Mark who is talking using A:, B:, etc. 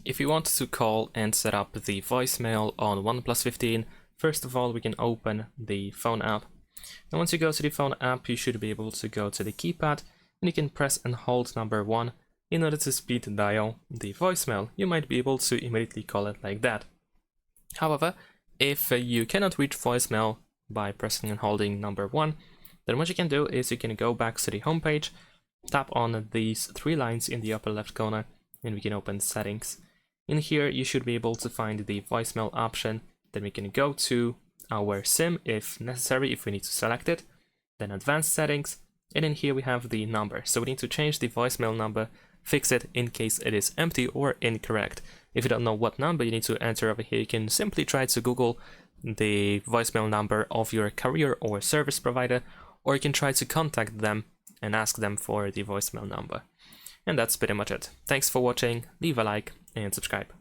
A: If you want to call and set up the voicemail on OnePlus 15, first of all we can open the phone app. And once you go to the phone app, you should be able to go to the keypad and you can press and hold number 1 in order to speed dial the voicemail. You might be able to immediately call it like that. However, if you cannot reach voicemail by pressing and holding number 1, then what you can do is you can go back to the home page, tap on these 3 lines in the upper left corner, and we can open settings. In here you should be able to find the voicemail option. Then we can go to our SIM if necessary, if we need to select it, then advanced settings, and in here we have the number. So we need to change the voicemail number, fix it in case it is empty or incorrect. If you don't know what number you need to enter over here, you can simply try to Google the voicemail number of your carrier or service provider, or you can try to contact them and ask them for the voicemail number. And that's pretty much it. Thanks for watching, leave a like and subscribe.